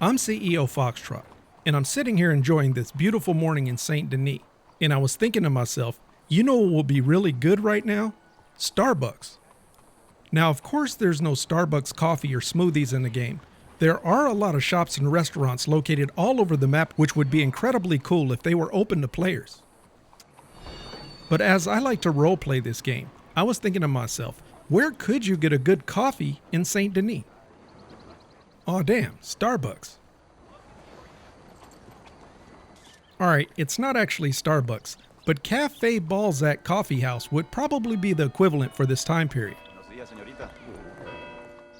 I'm CEOFoxtrot, and I'm sitting here enjoying this beautiful morning in Saint Denis, and I was thinking to myself, you know what will be really good right now? Starbucks. Now, of course, there's no Starbucks coffee or smoothies in the game. There are a lot of shops and restaurants located all over the map which would be incredibly cool if they were open to players. But as I like to roleplay this game, I was thinking to myself, where could you get a good coffee in Saint Denis? Aw damn, Starbucks. Alright, it's not actually Starbucks, but Cafe Balzac Coffee House would probably be the equivalent for this time period.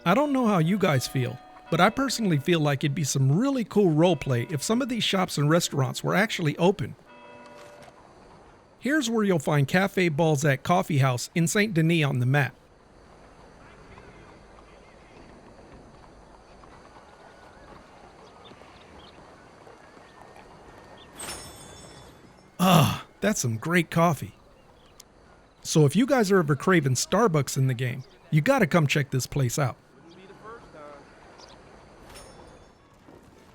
I don't know how you guys feel, but I personally feel like it'd be some really cool roleplay if some of these shops and restaurants were actually open. Here's where you'll find Cafe Balzac Coffee House in Saint Denis on the map. Ah, that's some great coffee. So if you guys are ever craving Starbucks in the game, you gotta come check this place out.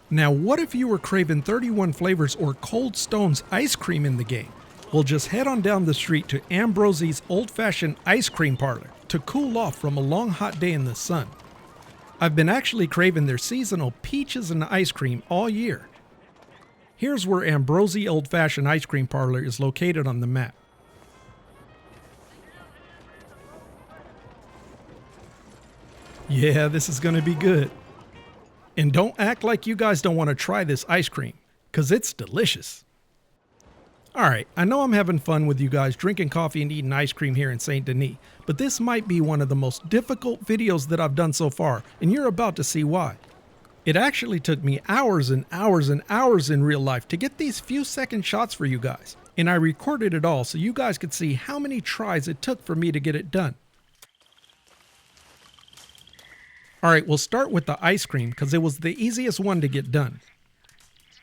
Now what if you were craving 31 flavors or Cold Stone's ice cream in the game? Well, just head on down the street to Ambrosie's old-fashioned ice cream parlor to cool off from a long hot day in the sun. I've been actually craving their seasonal peaches and ice cream all year. Here's where Ambrosie Old Fashioned Ice Cream Parlor is located on the map. Yeah, this is gonna be good. And don't act like you guys don't want to try this ice cream, cause it's delicious. Alright, I know I'm having fun with you guys drinking coffee and eating ice cream here in Saint Denis, but this might be one of the most difficult videos that I've done so far, and you're about to see why. It actually took me hours and hours and hours in real life to get these few second shots for you guys, and I recorded it all so you guys could see how many tries it took for me to get it done. Alright, we'll start with the ice cream because it was the easiest one to get done.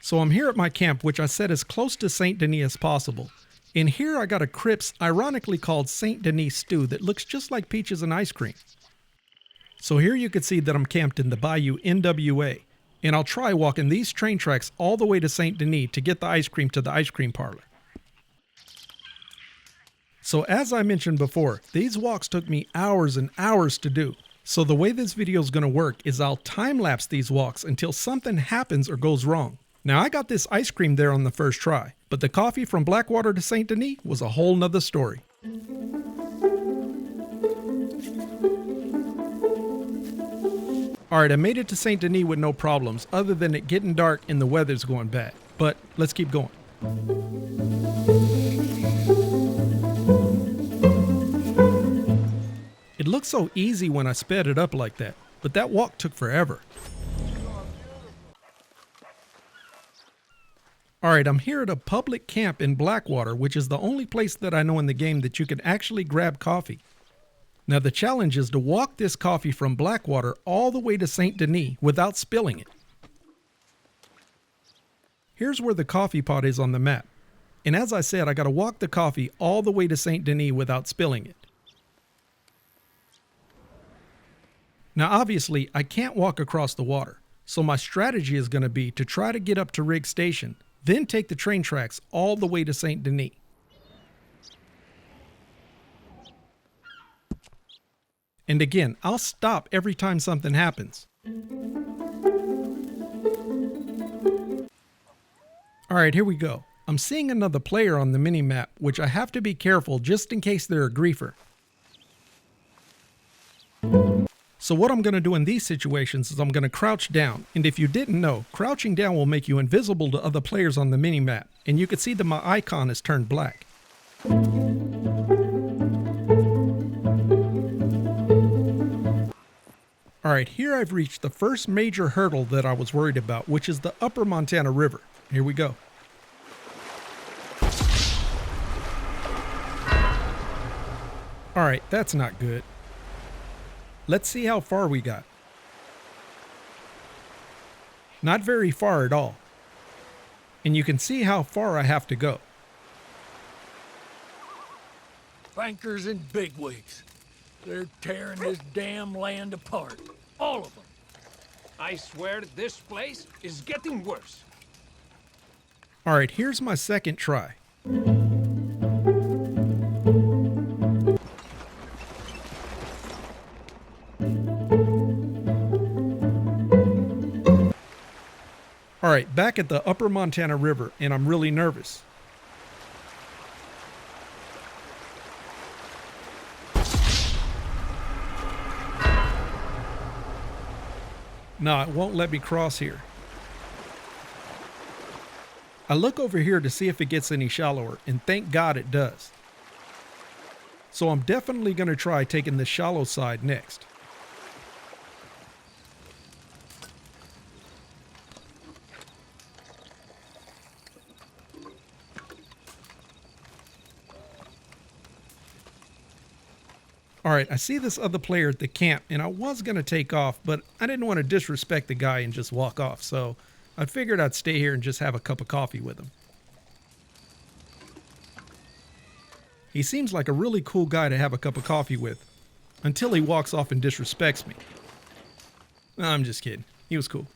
So I'm here at my camp, which I set as close to Saint Denis as possible. And here I got a crisp, ironically called Saint Denis stew that looks just like peaches and ice cream. So here you can see that I'm camped in the Bayou NWA, and I'll try walking these train tracks all the way to Saint Denis to get the ice cream to the ice cream parlor. So as I mentioned before, these walks took me hours and hours to do. So the way this video is going to work is I'll time-lapse these walks until something happens or goes wrong. Now I got this ice cream there on the first try, but the coffee from Blackwater to Saint Denis was a whole nother story. Alright, I made it to Saint Denis with no problems, other than it getting dark and the weather's going bad. But let's keep going. It looked so easy when I sped it up like that, but that walk took forever. Alright, I'm here at a public camp in Blackwater, which is the only place that I know in the game that you can actually grab coffee. Now the challenge is to walk this coffee from Blackwater all the way to Saint Denis without spilling it. Here's where the coffee pot is on the map. And as I said, I gotta walk the coffee all the way to Saint Denis without spilling it. Now obviously, I can't walk across the water, so my strategy is gonna be to try to get up to Riggs Station, then take the train tracks all the way to Saint Denis. And again, I'll stop every time something happens. Alright, here we go. I'm seeing another player on the mini-map, which I have to be careful just in case they're a griefer. So what I'm going to do in these situations is I'm going to crouch down. And if you didn't know, crouching down will make you invisible to other players on the mini-map. And you can see that my icon is turned black. Alright, here I've reached the first major hurdle that I was worried about, which is the Upper Montana River. Here we go. Alright, that's not good. Let's see how far we got. Not very far at all. And you can see how far I have to go. Bankers and bigwigs. They're tearing this damn land apart. All of them. I swear this place is getting worse. All right, here's my second try. All right, back at the Upper Montana River, and I'm really nervous. No, it won't let me cross here. I look over here to see if it gets any shallower, and thank God it does. So I'm definitely going to try taking the shallow side next. Alright, I see this other player at the camp, and I was going to take off, but I didn't want to disrespect the guy and just walk off, so I figured I'd stay here and just have a cup of coffee with him. He seems like a really cool guy to have a cup of coffee with, until he walks off and disrespects me. No, I'm just kidding. He was cool.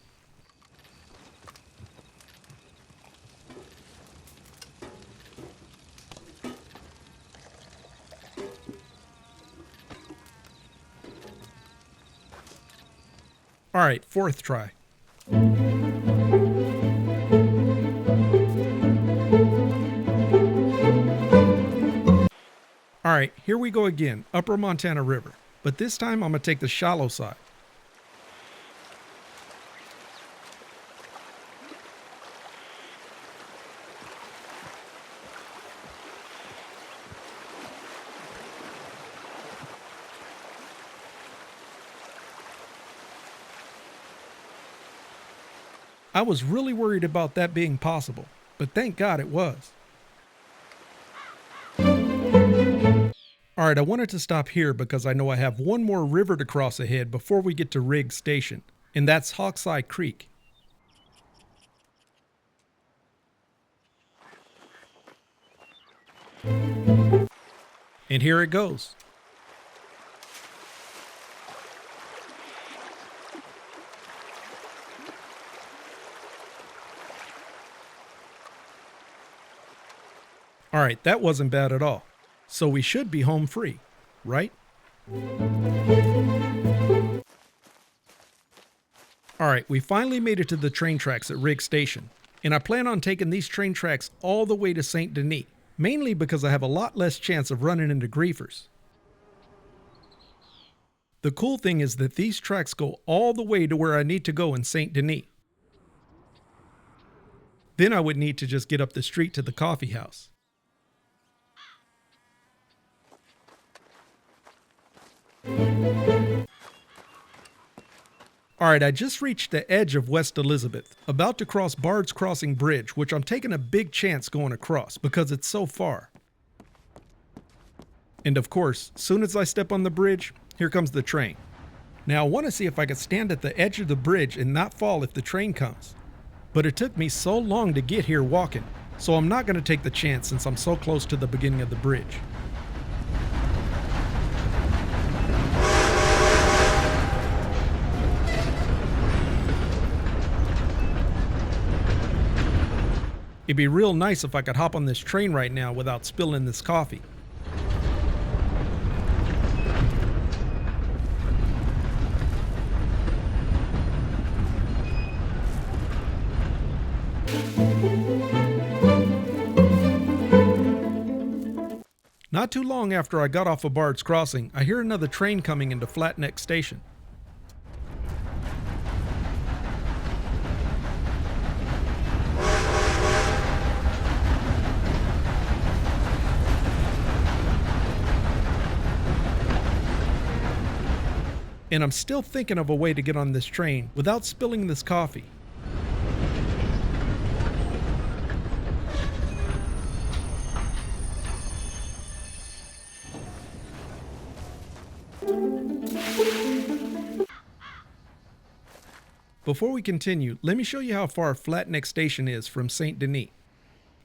All right, fourth try. All right, here we go again, Upper Montana River. But this time I'm going to take the shallow side. I was really worried about that being possible, but thank God it was. Alright, I wanted to stop here because I know I have one more river to cross ahead before we get to Riggs Station, and that's Hawkseye Creek. And here it goes. Alright, that wasn't bad at all. So we should be home free, right? Alright, we finally made it to the train tracks at Riggs Station. And I plan on taking these train tracks all the way to Saint Denis. Mainly because I have a lot less chance of running into griefers. The cool thing is that these tracks go all the way to where I need to go in Saint Denis. Then I would need to just get up the street to the coffee house. Alright, I just reached the edge of West Elizabeth, about to cross Bard's Crossing Bridge, which I'm taking a big chance going across because it's so far. And of course, soon as I step on the bridge, here comes the train. Now I want to see if I can stand at the edge of the bridge and not fall if the train comes. But it took me so long to get here walking, so I'm not going to take the chance since I'm so close to the beginning of the bridge. It'd be real nice if I could hop on this train right now without spilling this coffee. Not too long after I got off of Bard's Crossing, I hear another train coming into Flatneck Station. And I'm still thinking of a way to get on this train without spilling this coffee. Before we continue, let me show you how far Flatneck Station is from Saint Denis.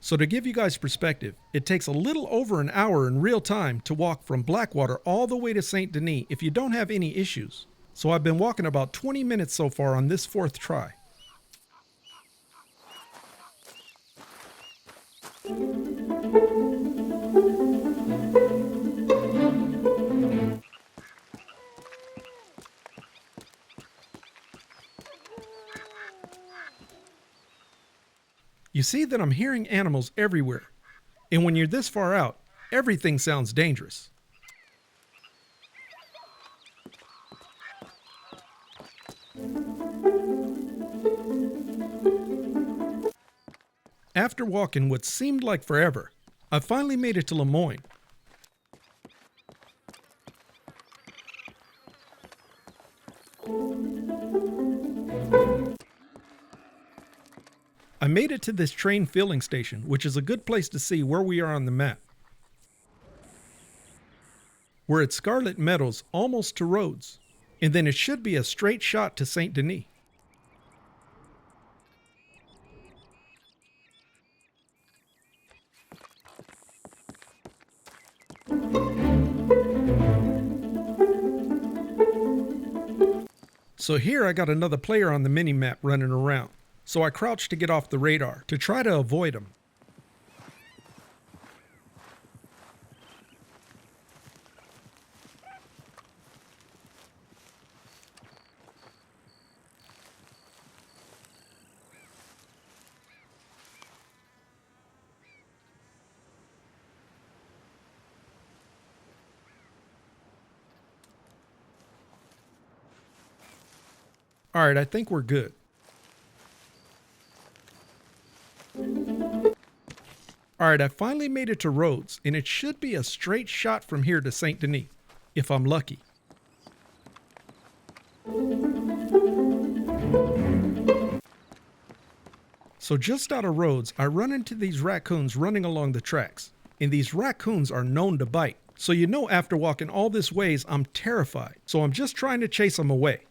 So to give you guys perspective, it takes a little over an hour in real time to walk from Blackwater all the way to Saint Denis if you don't have any issues. So I've been walking about 20 minutes so far on this fourth try. You see that I'm hearing animals everywhere, and when you're this far out, everything sounds dangerous. After walking what seemed like forever, I finally made it to Lemoyne. I made it to this train filling station, which is a good place to see where we are on the map. We're at Scarlet Meadows, almost to Rhodes, and then it should be a straight shot to Saint Denis. So here I got another player on the mini-map running around, so I crouched to get off the radar to try to avoid him. Alright, I think we're good. Alright, I finally made it to Rhodes, and it should be a straight shot from here to Saint Denis, if I'm lucky. So just out of Rhodes, I run into these raccoons running along the tracks, and these raccoons are known to bite. So you know after walking all this ways, I'm terrified, so I'm just trying to chase them away.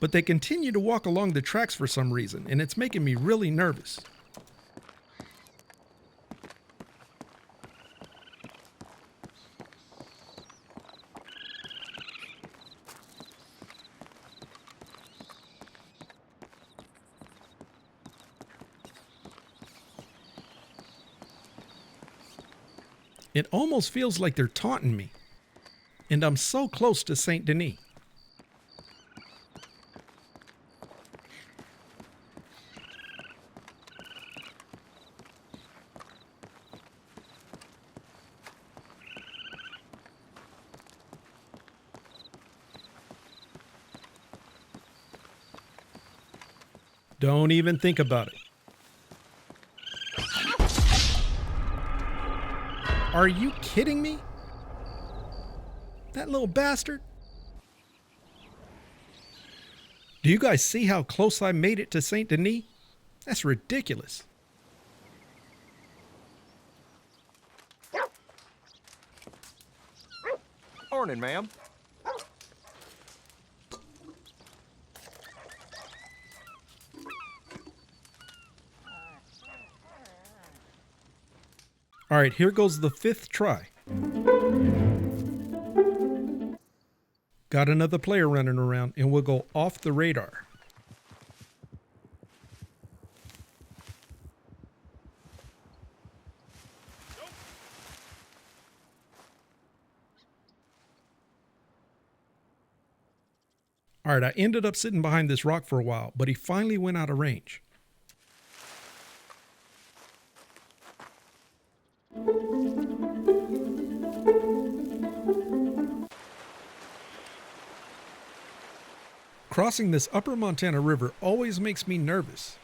But they continue to walk along the tracks for some reason, and it's making me really nervous. It almost feels like they're taunting me, and I'm so close to Saint Denis. Don't even think about it. Are you kidding me? That little bastard? Do you guys see how close I made it to Saint Denis? That's ridiculous. Morning, ma'am. All right, here goes the fifth try. Got another player running around, and we'll go off the radar. All right, I ended up sitting behind this rock for a while, but he finally went out of range. Crossing this upper Montana River always makes me nervous.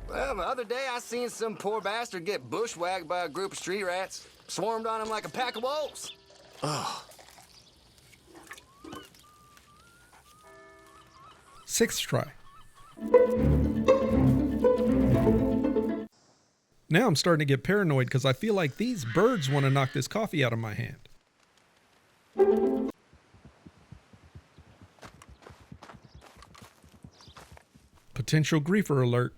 Well, the other day I seen some poor bastard get bushwhacked by a group of street rats. Swarmed on him like a pack of wolves. Ugh. Sixth try. Now I'm starting to get paranoid because I feel like these birds want to knock this coffee out of my hand. Potential griefer alert.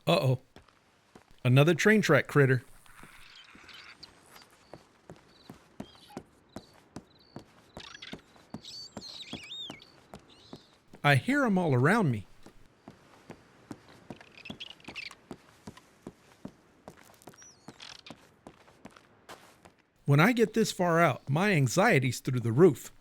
Uh-oh. Another train track critter. I hear them all around me. When I get this far out, my anxiety's through the roof.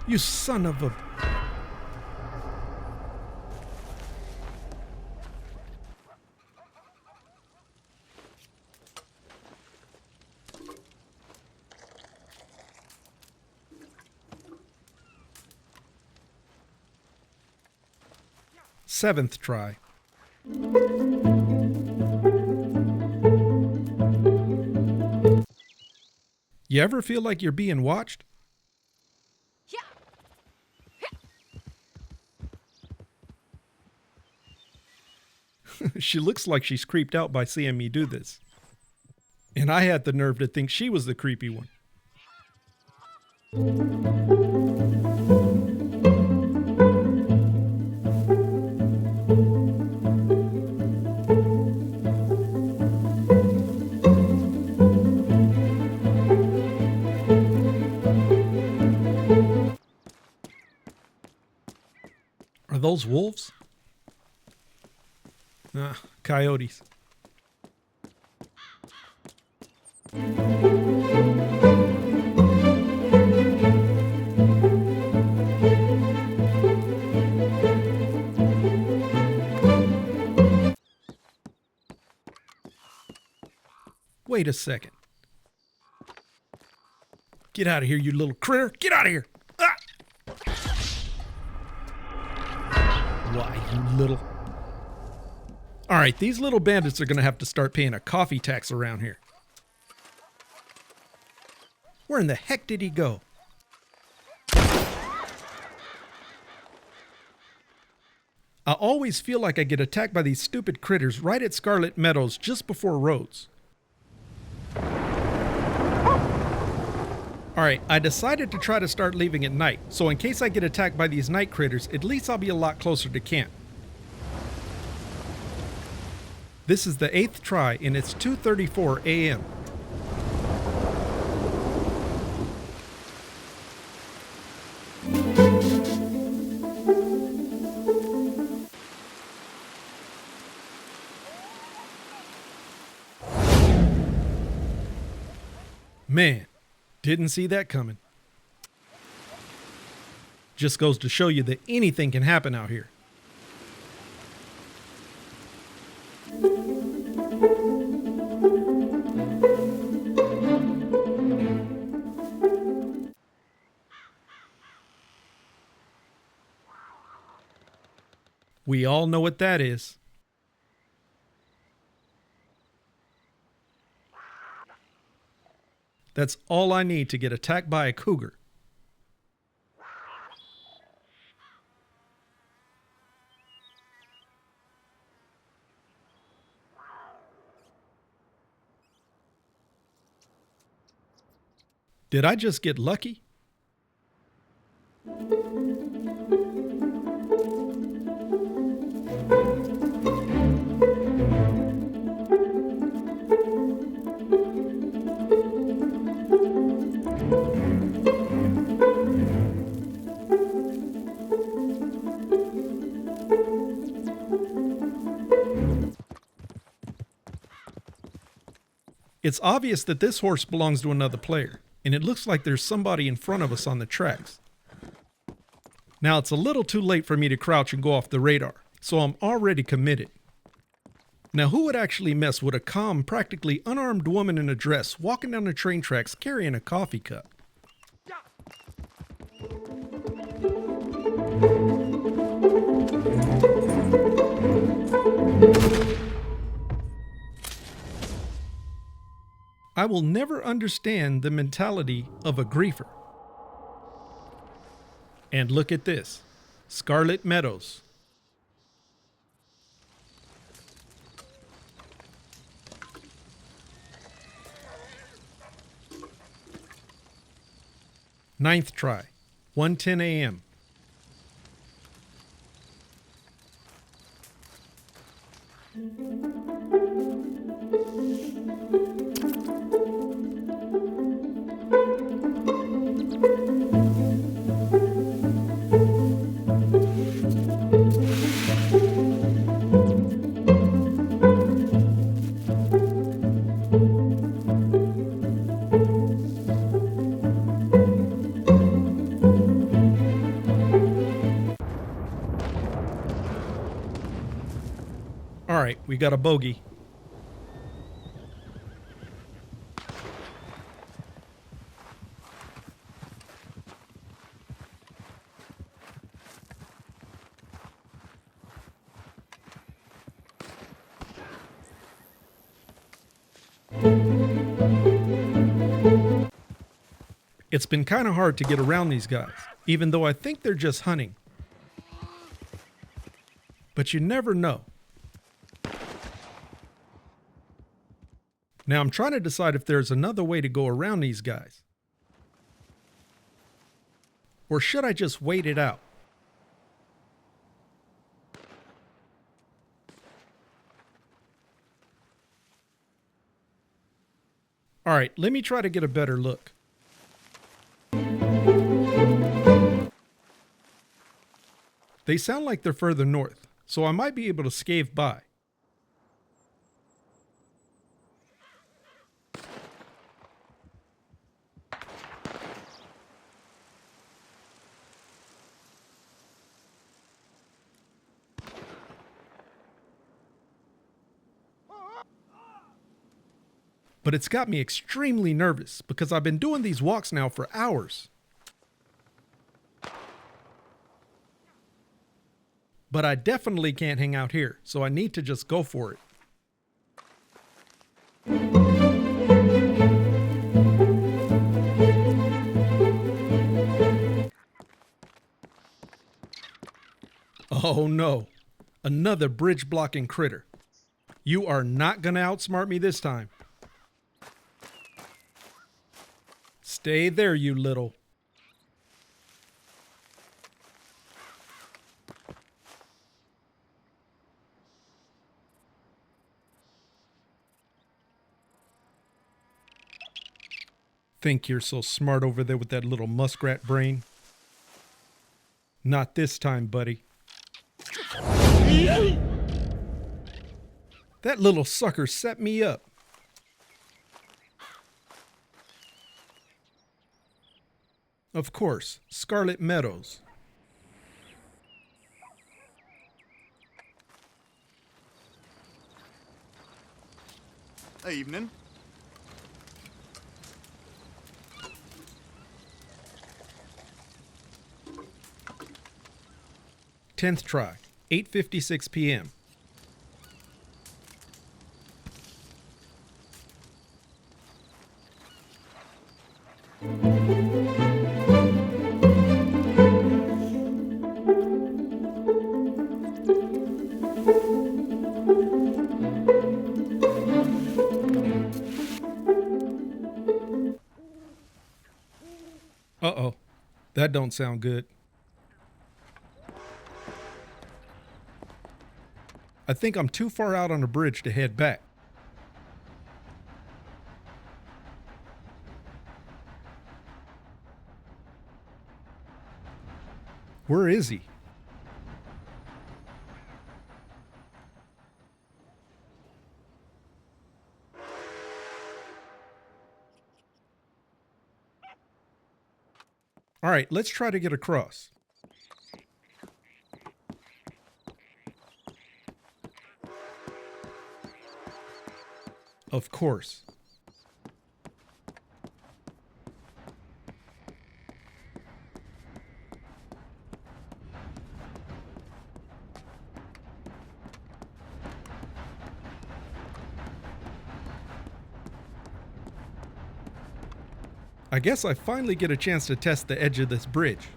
You son of a... Seventh try. You ever feel like you're being watched? She looks like she's creeped out by seeing me do this. And I had the nerve to think she was the creepy one. Are those wolves? Coyotes. Wait a second. Get out of here, you little critter. Get out of here. Ah! Why, you little... All right, these little bandits are going to have to start paying a coffee tax around here. Where in the heck did he go? I always feel like I get attacked by these stupid critters right at Scarlet Meadows just before Rhodes. All right, I decided to try to start leaving at night, so in case I get attacked by these night critters, at least I'll be a lot closer to camp. This is the 8th try, and it's 2:34 a.m. Man, didn't see that coming. Just goes to show you that anything can happen out here. We all know what that is. That's all I need to get attacked by a cougar. Did I just get lucky? It's obvious that this horse belongs to another player, and it looks like there's somebody in front of us on the tracks. Now it's a little too late for me to crouch and go off the radar, so I'm already committed. Now who would actually mess with a calm, practically unarmed woman in a dress walking down the train tracks carrying a coffee cup? I will never understand the mentality of a griefer. And look at this, Scarlet Meadows. Ninth try, 1:10 a.m. All right, we got a bogey. It's been kind of hard to get around these guys, even though I think they're just hunting. But you never know. Now I'm trying to decide if there's another way to go around these guys. Or should I just wait it out? All right, let me try to get a better look. They sound like they're further north, so I might be able to scave by. But it's got me extremely nervous because I've been doing these walks now for hours. But I definitely can't hang out here, so I need to just go for it. Oh no, another bridge blocking critter. You are not gonna outsmart me this time. Stay there, you little. Think you're so smart over there with that little muskrat brain? Not this time, buddy. That little sucker set me up. Of course, Scarlet Meadows. Evening. Tenth try, 8:56 p.m. Uh-oh, that don't sound good. I think I'm too far out on the bridge to head back. Where is he? All right, let's try to get across. Of course. I guess I finally get a chance to test the edge of this bridge.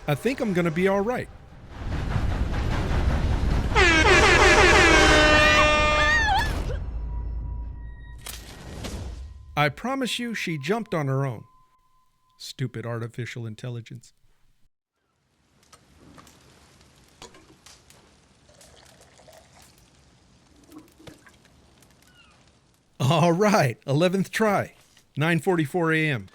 I think I'm gonna be all right. I promise you, she jumped on her own. Stupid artificial intelligence. All right, 11th try, 9:44 a.m.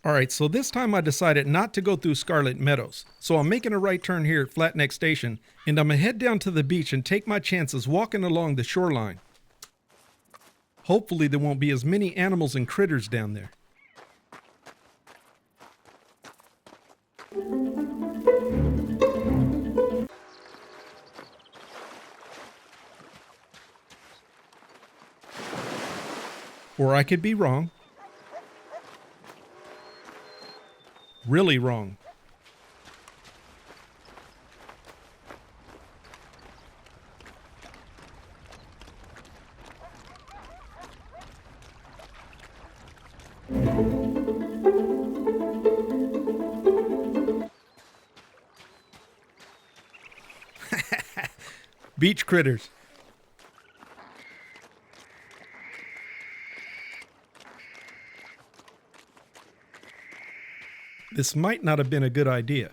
Alright, so this time I decided not to go through Scarlet Meadows. So I'm making a right turn here at Flatneck Station, and I'm gonna head down to the beach and take my chances walking along the shoreline. Hopefully there won't be as many animals and critters down there. Or I could be wrong. Really wrong. Beach critters. This might not have been a good idea.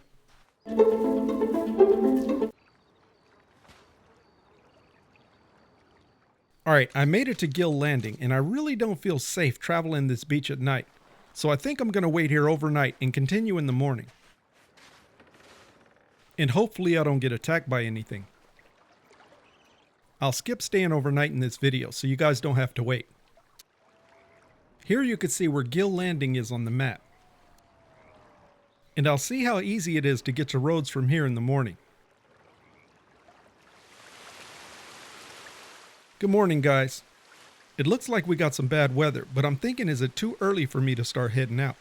Alright, I made it to Gill Landing, and I really don't feel safe traveling this beach at night. So I think I'm going to wait here overnight and continue in the morning. And hopefully I don't get attacked by anything. I'll skip staying overnight in this video so you guys don't have to wait. Here you can see where Gill Landing is on the map. And I'll see how easy it is to get to Rhodes from here in the morning. Good morning, guys. It looks like we got some bad weather, but I'm thinking, is it too early for me to start heading out?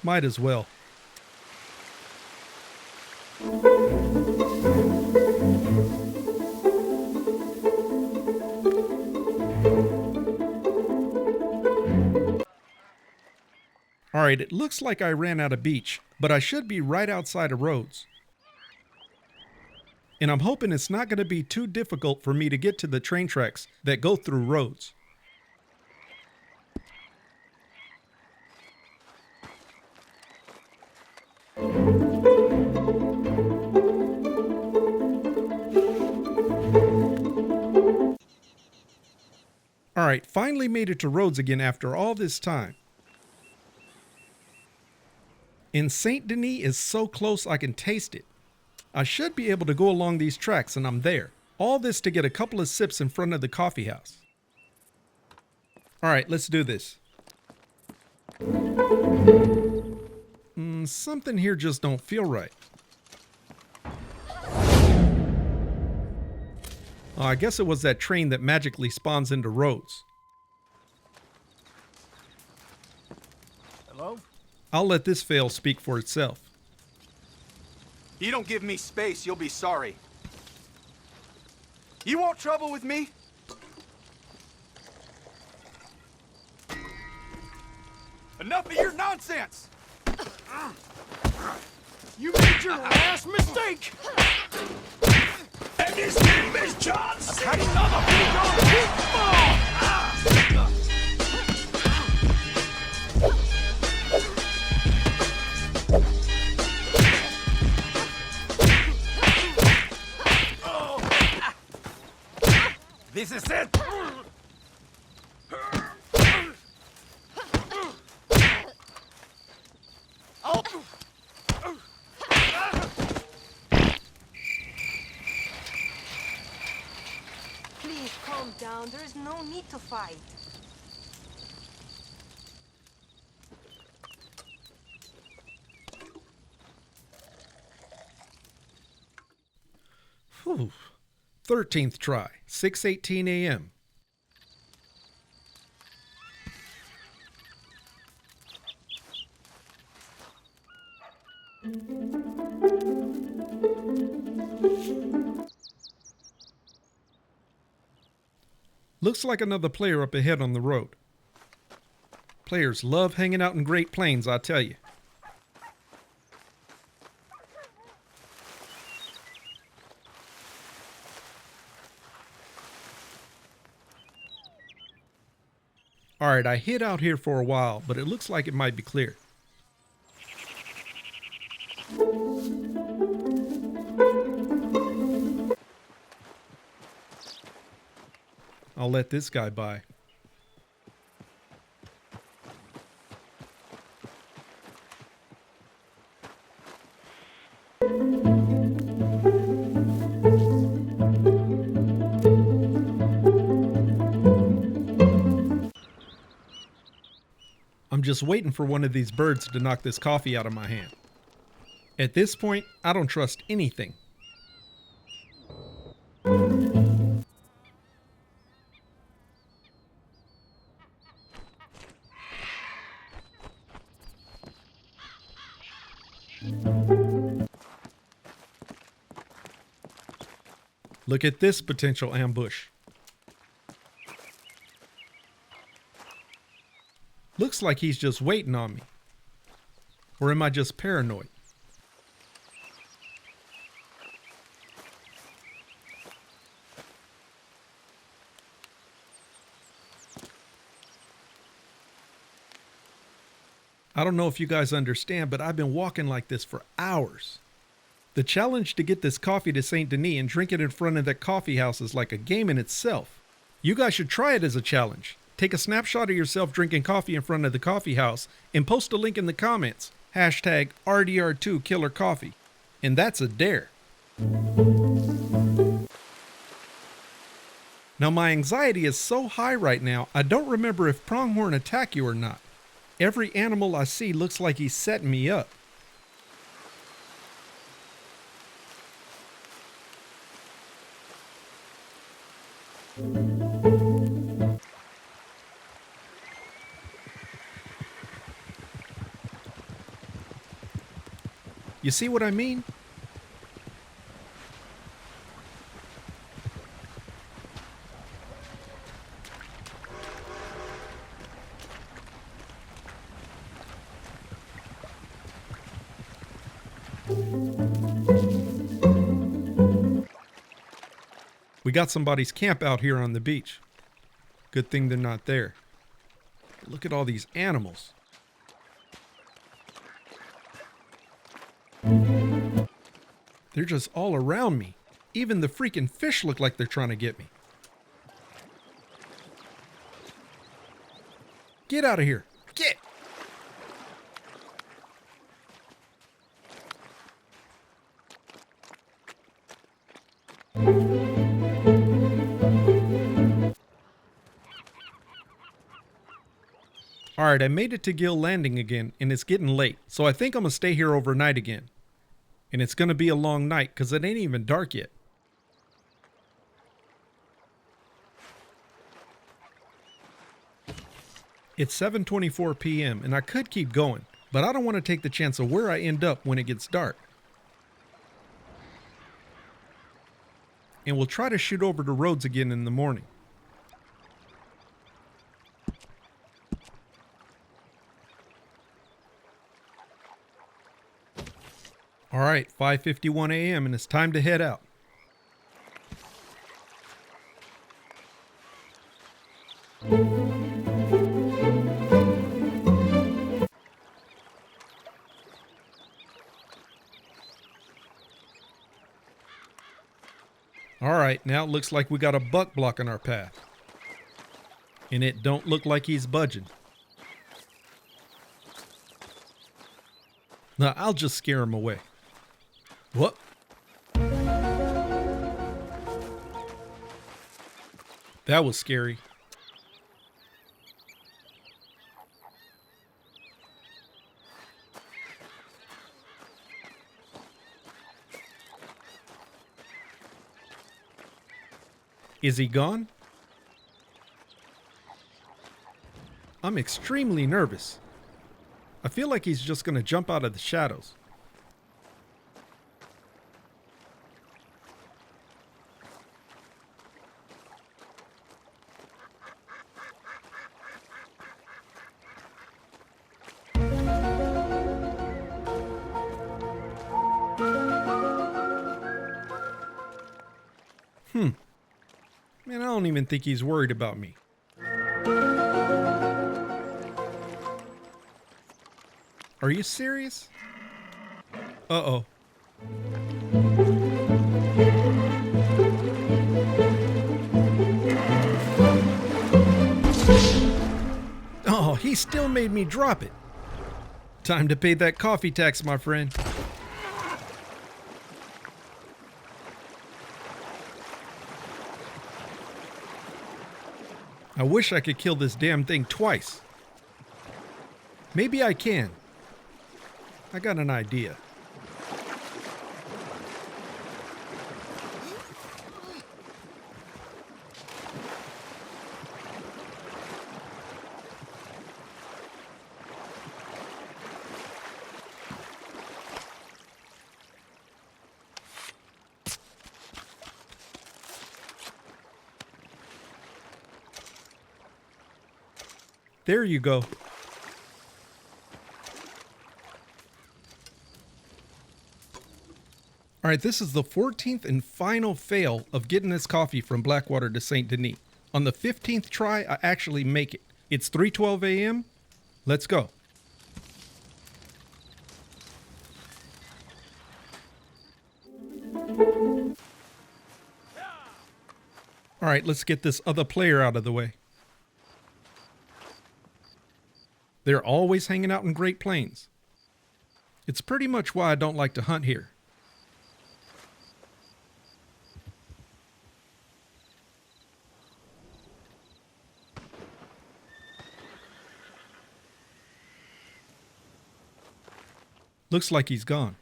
Might as well. Alright, it looks like I ran out of beach, but I should be right outside of Rhodes. And I'm hoping it's not going to be too difficult for me to get to the train tracks that go through Rhodes. Alright, finally made it to Rhodes again after all this time. And Saint Denis is so close I can taste it. I should be able to go along these tracks, and I'm there. All this to get a couple of sips in front of the coffee house. Alright, let's do this. Something here just don't feel right. Oh, I guess it was that train that magically spawns into Rhodes. Hello? I'll let this fail speak for itself. You don't give me space, you'll be sorry. You want trouble with me? Enough of your nonsense! You made your last mistake! And his name is Johnson! Another This is it! Please calm down. There is no need to fight. Whew. 13th try, 6:18 a.m. Looks like another player up ahead on the road. Players love hanging out in Great Plains, I tell you. Alright, I hid out here for a while, but it looks like it might be clear. I'll let this guy by. I'm just waiting for one of these birds to knock this coffee out of my hand. At this point, I don't trust anything. Look at this potential ambush. Looks like he's just waiting on me. Or am I just paranoid? I don't know if you guys understand, but I've been walking like this for hours. The challenge to get this coffee to Saint Denis and drink it in front of that coffee house is like a game in itself. You guys should try it as a challenge. Take a snapshot of yourself drinking coffee in front of the coffee house and post a link in the comments. Hashtag RDR2 Killer Coffee. And that's a dare. Now my anxiety is so high right now, I don't remember if pronghorn attack you or not. Every animal I see looks like he's setting me up. You see what I mean? We got somebody's camp out here on the beach. Good thing they're not there. Look at all these animals. They're just all around me. Even the freaking fish look like they're trying to get me. Get out of here. Get! Alright, I made it to Gill Landing again, and it's getting late, so I think I'm gonna stay here overnight again. And it's gonna be a long night, because it ain't even dark yet. It's 7:24 p.m., and I could keep going, but I don't want to take the chance of where I end up when it gets dark. And we'll try to shoot over the roads again in the morning. Alright, 5:51 a.m. and it's time to head out. All right, now it looks like we got a buck blocking our path. And it don't look like he's budging. Now, I'll just scare him away. What? That was scary. Is he gone? I'm extremely nervous. I feel like he's just going to jump out of the shadows. Man, I don't even think he's worried about me. Are you serious? Uh-oh. Oh, he still made me drop it. Time to pay that coffee tax, my friend. I wish I could kill this damn thing twice. Maybe I can. I got an idea. There you go. All right, this is the 14th and final fail of getting this coffee from Blackwater to Saint Denis. On the 15th try, I actually make it. It's 3:12 a.m. Let's go. All right, let's get this other player out of the way. They're always hanging out in Great Plains. It's pretty much why I don't like to hunt here. Looks like he's gone.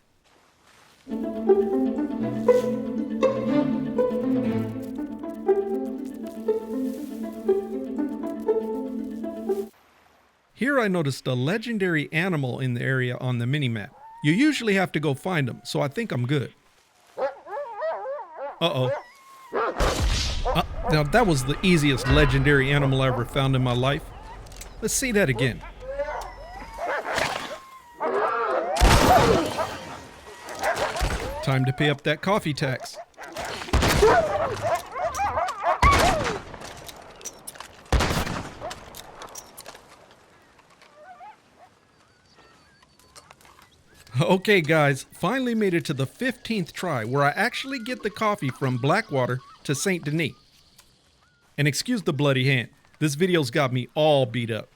Here I noticed a legendary animal in the area on the minimap. You usually have to go find them, so I think I'm good. Uh-oh. Now that was the easiest legendary animal I ever found in my life. Let's see that again. Time to pay up that coffee tax. Okay guys, finally made it to the 15th try where I actually get the coffee from Blackwater to Saint Denis. And excuse the bloody hand, this video's got me all beat up.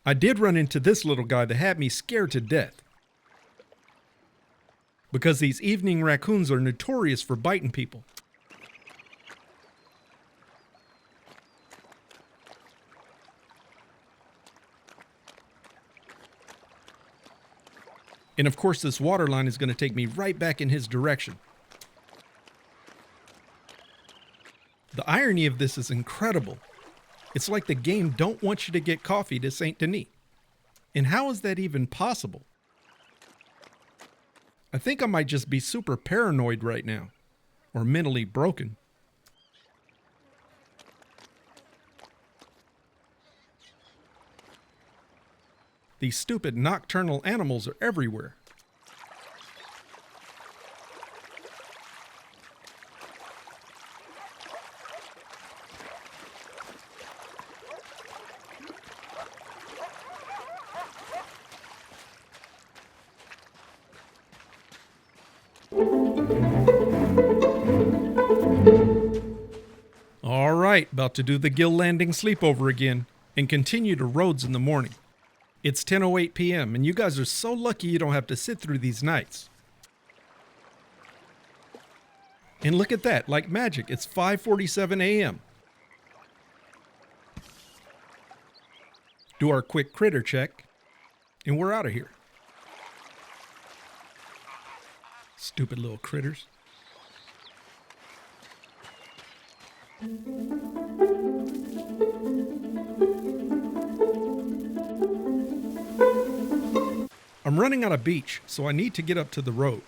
I did run into this little guy that had me scared to death. Because these evening raccoons are notorious for biting people. And of course this water line is going to take me right back in his direction. The irony of this is incredible. It's like the game don't want you to get coffee to Saint Denis. And how is that even possible? I think I might just be super paranoid right now. Or mentally broken. These stupid nocturnal animals are everywhere. All right, about to do the Gill Landing sleepover again and continue to roads in the morning. It's 10:08 p.m. and you guys are so lucky you don't have to sit through these nights. And look at that, like magic, it's 5:47 a.m. Do our quick critter check, and we're out of here. Stupid little critters. I'm running out of beach, so I need to get up to the road.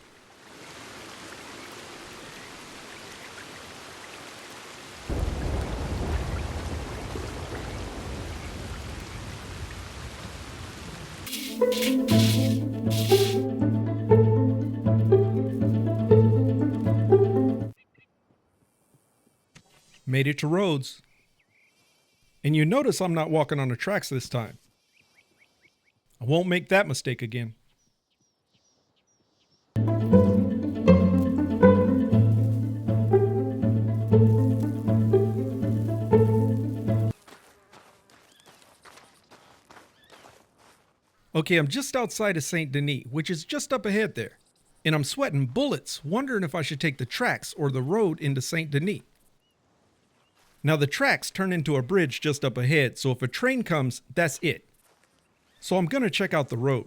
Made it to Rhodes. And you notice I'm not walking on the tracks this time. I won't make that mistake again. Okay, I'm just outside of Saint Denis, which is just up ahead there. And I'm sweating bullets, wondering if I should take the tracks or the road into Saint Denis. Now the tracks turn into a bridge just up ahead, so if a train comes, that's it. So I'm gonna check out the road.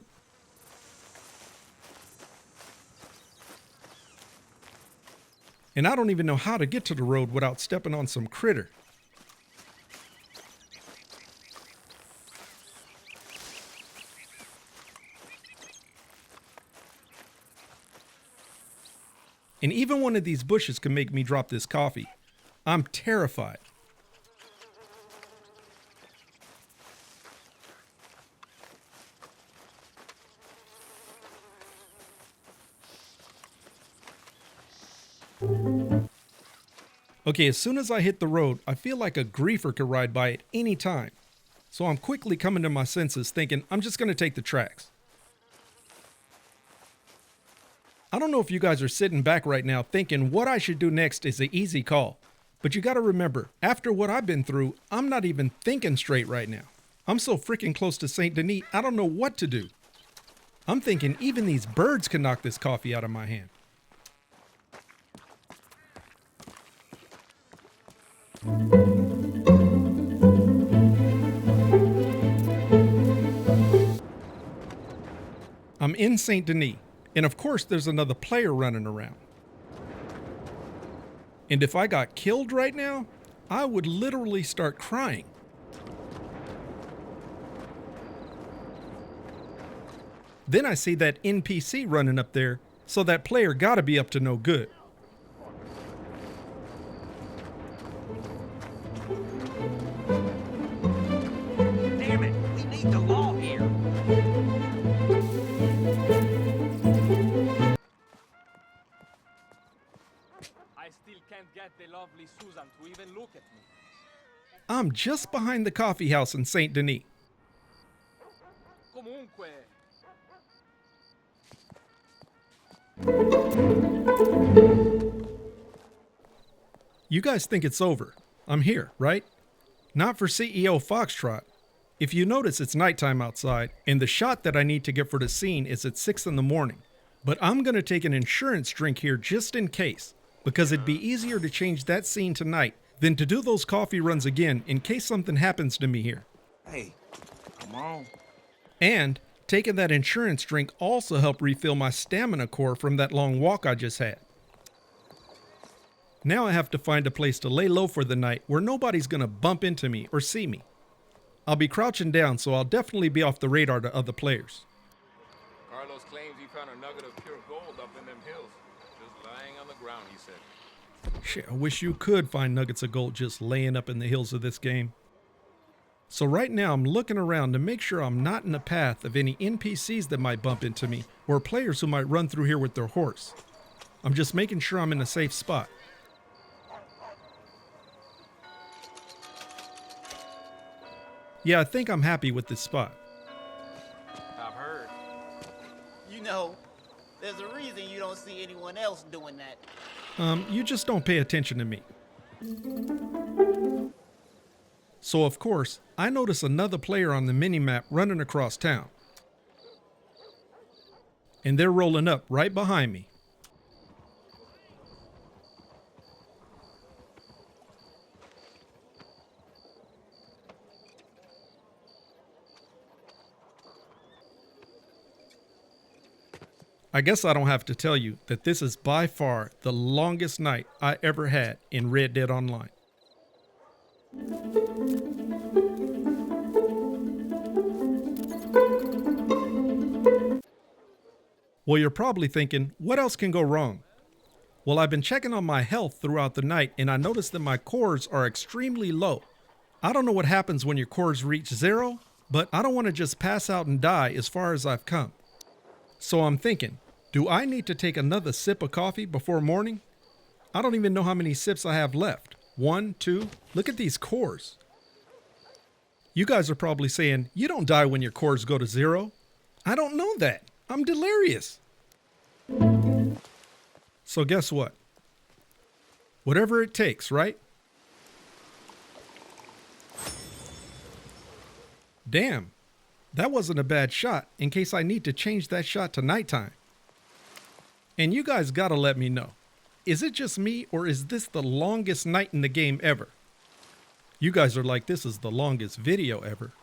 And I don't even know how to get to the road without stepping on some critter. And even one of these bushes can make me drop this coffee. I'm terrified. Okay, as soon as I hit the road, I feel like a griefer could ride by at any time. So I'm quickly coming to my senses thinking I'm just going to take the tracks. I don't know if you guys are sitting back right now thinking what I should do next is an easy call. But you got to remember, after what I've been through, I'm not even thinking straight right now. I'm so freaking close to Saint Denis, I don't know what to do. I'm thinking even these birds can knock this coffee out of my hand. I'm in Saint Denis, and of course there's another player running around. And if I got killed right now, I would literally start crying. Then I see that NPC running up there, so that player gotta be up to no good. Damn it, we need the law here. I still can't get the lovely Susan to even look at me. I'm just behind the coffee house in Saint Denis. Comunque. You guys think it's over. I'm here, right? Not for CEOFoxtrot. If you notice, it's nighttime outside, and the shot that I need to get for the scene is at 6 in the morning. But I'm gonna take an insurance drink here just in case, because it'd be easier to change that scene tonight than to do those coffee runs again in case something happens to me here. Hey, come on. And taking that insurance drink also helped refill my stamina core from that long walk I just had. Now I have to find a place to lay low for the night where nobody's gonna bump into me or see me. I'll be crouching down, so I'll definitely be off the radar to other players. Carlos claims he found a nugget of pure gold up in them hills, just lying on the ground, he said. Shit, I wish you could find nuggets of gold just laying up in the hills of this game. So right now I'm looking around to make sure I'm not in the path of any NPCs that might bump into me or players who might run through here with their horse. I'm just making sure I'm in a safe spot. Yeah, I think I'm happy with this spot. I've heard. You know, there's a reason you don't see anyone else doing that. You just don't pay attention to me. So of course, I notice another player on the minimap running across town. And they're rolling up right behind me. I guess I don't have to tell you that this is by far the longest night I ever had in Red Dead Online. Well, you're probably thinking, what else can go wrong? Well, I've been checking on my health throughout the night and I noticed that my cores are extremely low. I don't know what happens when your cores reach 0, but I don't want to just pass out and die as far as I've come. So I'm thinking, do I need to take another sip of coffee before morning? I don't even know how many sips I have left. 1, 2, look at these cores. You guys are probably saying, you don't die when your cores go to 0. I don't know that. I'm delirious. So guess what? Whatever it takes, right? Damn, that wasn't a bad shot in case I need to change that shot to nighttime. And you guys gotta let me know. Is it just me or is this the longest night in the game ever? You guys are like, this is the longest video ever.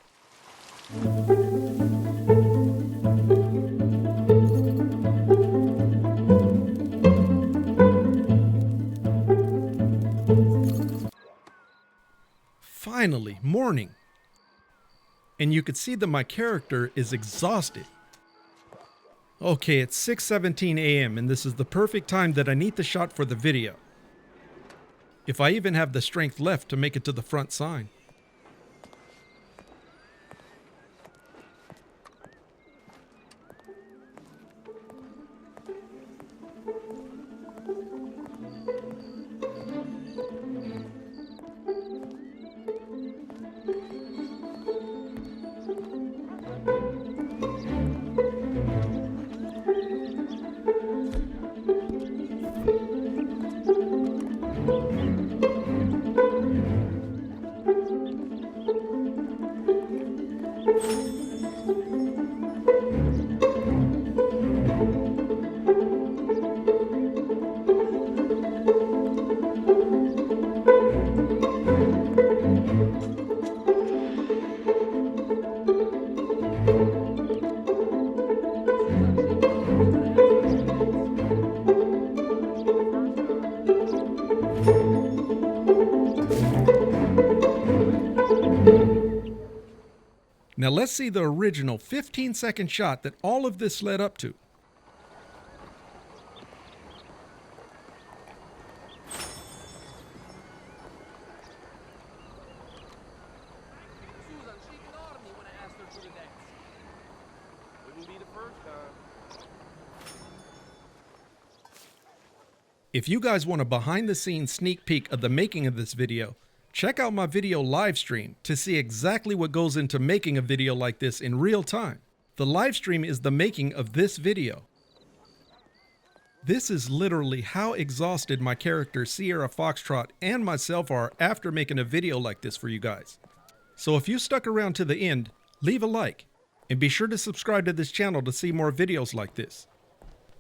Finally, morning. And you could see that my character is exhausted. Okay, it's 6:17 a.m. and this is the perfect time that I need the shot for the video. If I even have the strength left to make it to the front sign. Now let's see the original 15-second shot that all of this led up to. Susan, she ignored me when I asked her to the dance. Wouldn't be the first time. If you guys want a behind-the-scenes sneak peek of the making of this video, check out my video live stream to see exactly what goes into making a video like this in real time. The live stream is the making of this video. This is literally how exhausted my character CEOFoxtrot and myself are after making a video like this for you guys. So if you stuck around to the end, leave a like and be sure to subscribe to this channel to see more videos like this.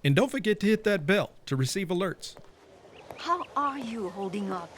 And don't forget to hit that bell to receive alerts. How are you holding up?